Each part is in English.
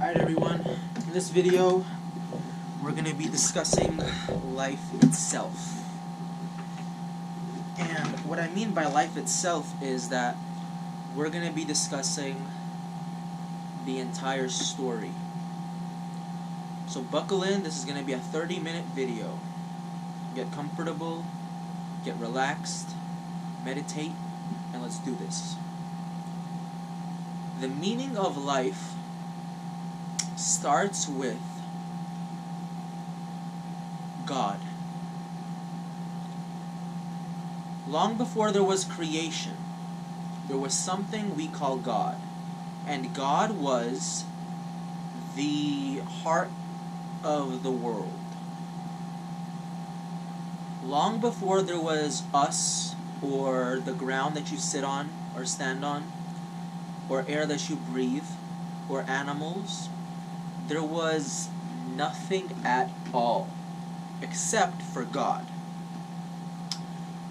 Alright everyone, in this video we're going to be discussing life itself. And what I mean by life itself is that we're going to be discussing the entire story. So buckle in, this is going to be a 30-minute video. Get comfortable, get relaxed, meditate, and let's do this. The meaning of life starts with God. Long before there was creation, there was something we call God. And God was the heart of the world. Long before there was us, or the ground that you sit on or stand on, or air that you breathe, or animals, there was nothing at all except for God.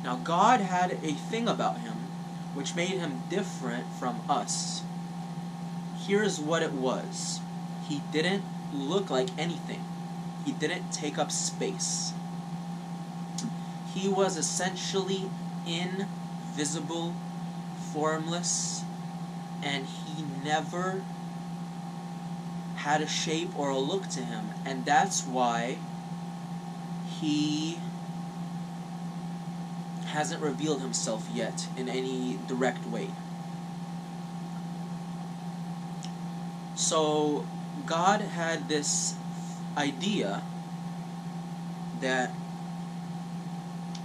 Now God had a thing about him which made him different from us. Here's what it was. He didn't look like anything. He didn't take up space. He was essentially invisible, formless, and he never had a shape or a look to him, and that's why he hasn't revealed himself yet in any direct way. So God had this idea that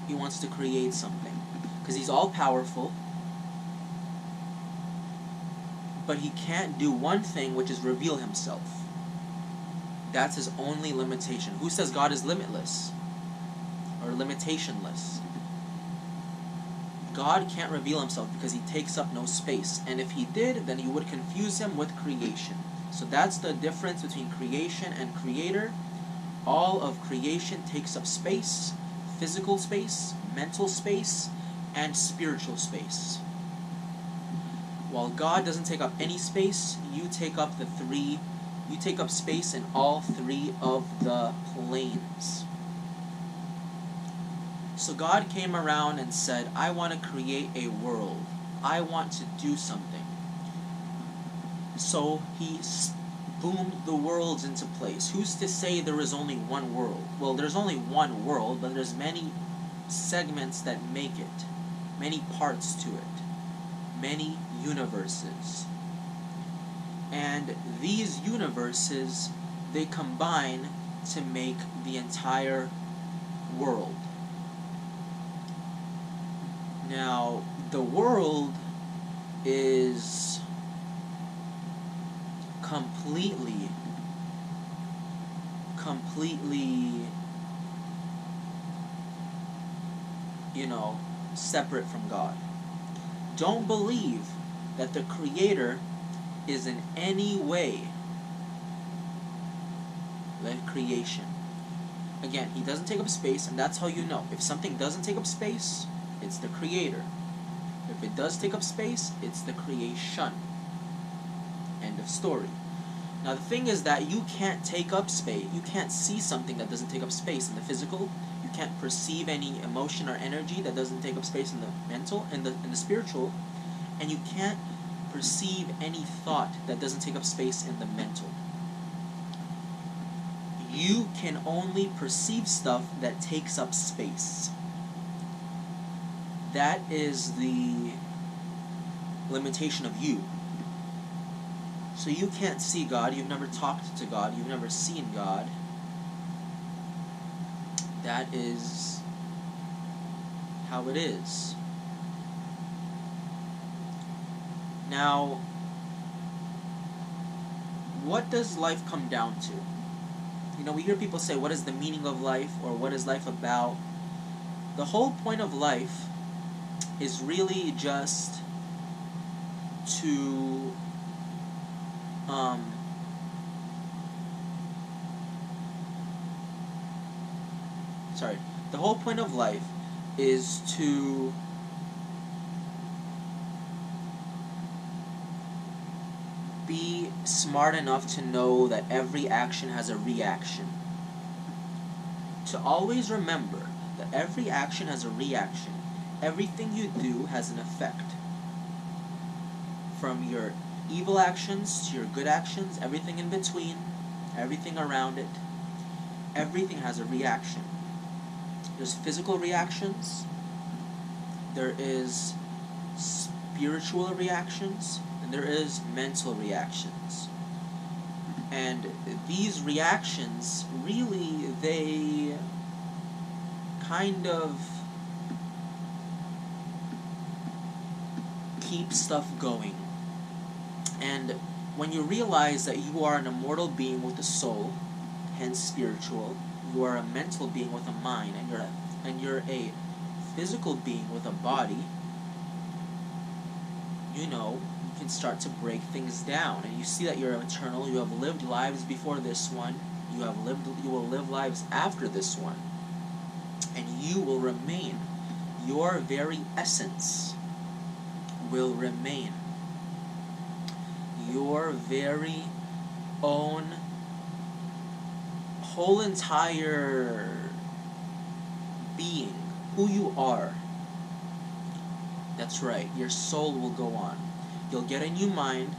he wants to create something, because he's all powerful, but he can't do one thing, which is reveal himself. That's his only limitation. Who says God is limitless or limitationless? God can't reveal himself because he takes up no space. And if he did, then you would confuse him with creation. So that's the difference between creation and creator. All of creation takes up space, physical space, mental space, and spiritual space. While God doesn't take up any space, you take up space in all three of the planes. So God came around and said, I want to create a world. I want to do something. So he boomed the worlds into place. Who's to say there is only one world? Well, there's only one world, but there's many segments that make it, many parts to it, many universes. And these universes, they combine to make the entire world. Now, the world is completely, separate from God. Don't believe that the Creator is in any way like creation. Again, he doesn't take up space, and that's how you know. If something doesn't take up space, it's the Creator. If it does take up space, it's the creation. End of story. Now the thing is that you can't take up space. You can't see something that doesn't take up space in the physical. You can't perceive any emotion or energy that doesn't take up space in the mental and in the spiritual. And you can't perceive any thought that doesn't take up space in the mental. You can only perceive stuff that takes up space. That is the limitation of you. So you can't see God, you've never talked to God, you've never seen God. That is how it is. Now, what does life come down to? We hear people say, what is the meaning of life, or what is life about? The whole point of life is really just to the whole point of life is to be smart enough to know that every action has a reaction. To always remember that every action has a reaction. Everything you do has an effect. From your evil actions to your good actions, everything in between, everything around it, everything has a reaction. There's physical reactions, there is spiritual reactions, and there is mental reactions. And these reactions, really, they kind of keep stuff going. And when you realize that you are an immortal being with a soul, hence spiritual, you are a mental being with a mind, and you're a physical being with a body, you can start to break things down, and you see that you're eternal. You have lived lives before this one. You will live lives after this one, and you will remain. Your very essence will remain. Your very own whole entire being, who you are. That's right, your soul will go on. You'll get a new mind,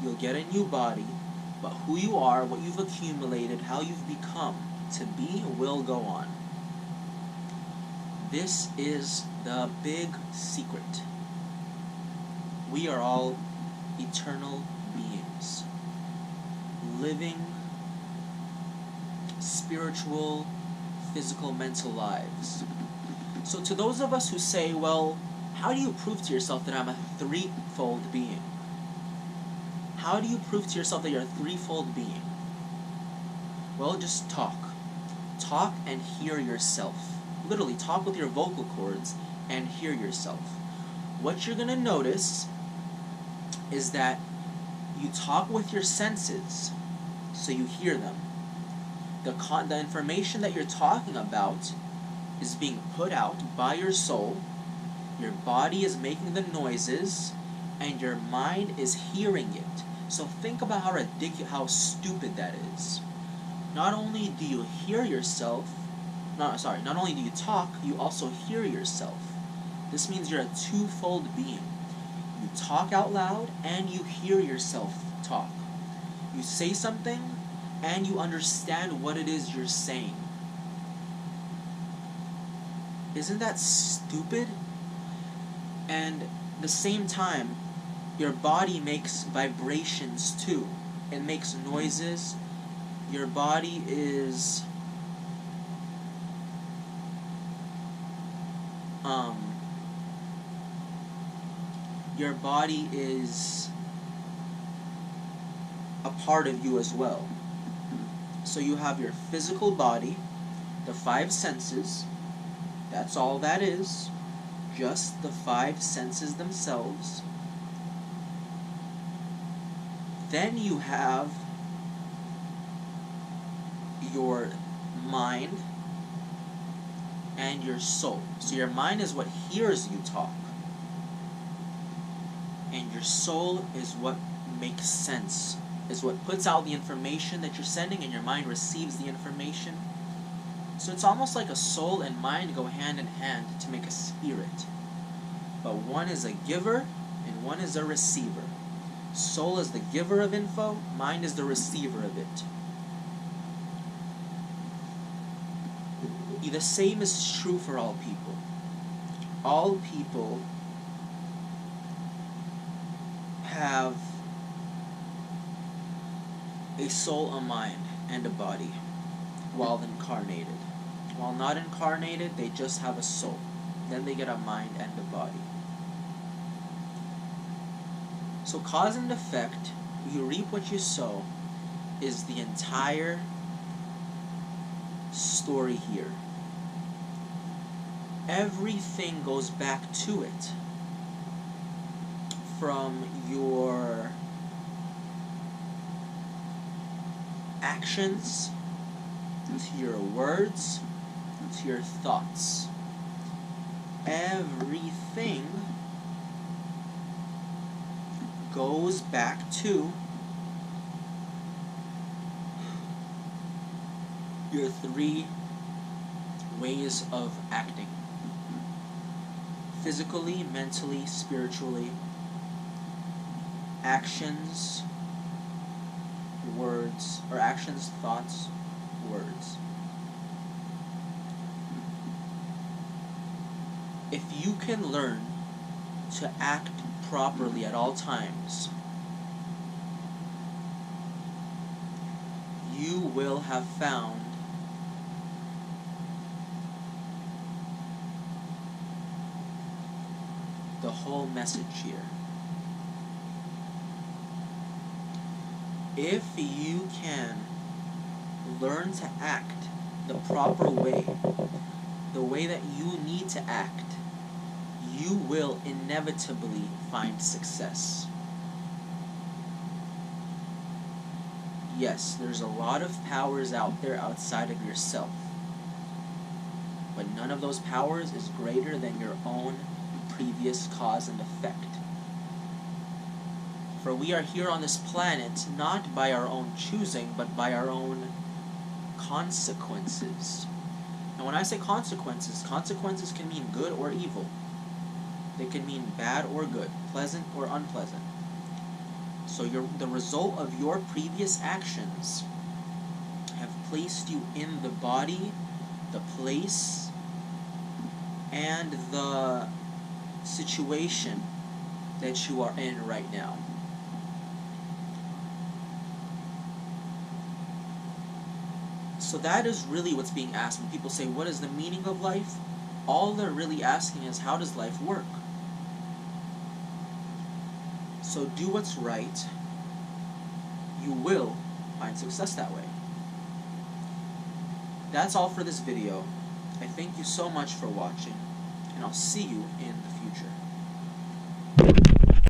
you'll get a new body, but who you are, what you've accumulated, how you've become to be will go on. This is the big secret. We are all eternal beings, living spiritual, physical, mental lives. So to those of us who say, well, how do you prove to yourself that I'm a threefold being? How do you prove to yourself that you're a threefold being? Well, just talk. Talk and hear yourself. Literally, talk with your vocal cords and hear yourself. What you're going to notice is that you talk with your senses, so you hear them. The information that you're talking about is being put out by your soul, your body is making the noises, and your mind is hearing it. So think about how stupid that is. Not only do you hear yourself, not only do you talk, you also hear yourself. This means you're a twofold being. You talk out loud and you hear yourself talk. You say something and you understand what it is you're saying. Isn't that stupid? And at the same time, your body makes vibrations too. It makes noises. Your body is a part of you as well. So you have your physical body, the five senses. That's all that is. Just the five senses themselves. Then you have your mind and your soul. So your mind is what hears you talk, and your soul is what makes sense, is what puts out the information that you're sending, and your mind receives the information. So it's almost like a soul and mind go hand in hand to make a spirit. But one is a giver and one is a receiver. Soul is the giver of info, mind is the receiver of it. The same is true for all people. All people have a soul, a mind, and a body while incarnated. While not incarnated, they just have a soul. Then they get a mind and a body. So cause and effect, you reap what you sow, is the entire story here. Everything goes back to it. From your actions, to your words, to your thoughts. Everything goes back to your 3 ways of acting: physically, mentally, spiritually, actions, words, or actions, thoughts, words. If you can learn to act properly at all times, you will have found the whole message here. If you can learn to act the proper way, the way that you need to act, you will inevitably find success. Yes, there's a lot of powers out there outside of yourself, but none of those powers is greater than your own previous cause and effect. For we are here on this planet not by our own choosing, but by our own consequences. And when I say consequences, consequences can mean good or evil. They can mean bad or good, pleasant or unpleasant. So the result of your previous actions have placed you in the body, the place, and the situation that you are in right now. So that is really what's being asked. When people say, what is the meaning of life? All they're really asking is, how does life work? So do what's right. You will find success that way. That's all for this video. I thank you so much for watching, and I'll see you in the future.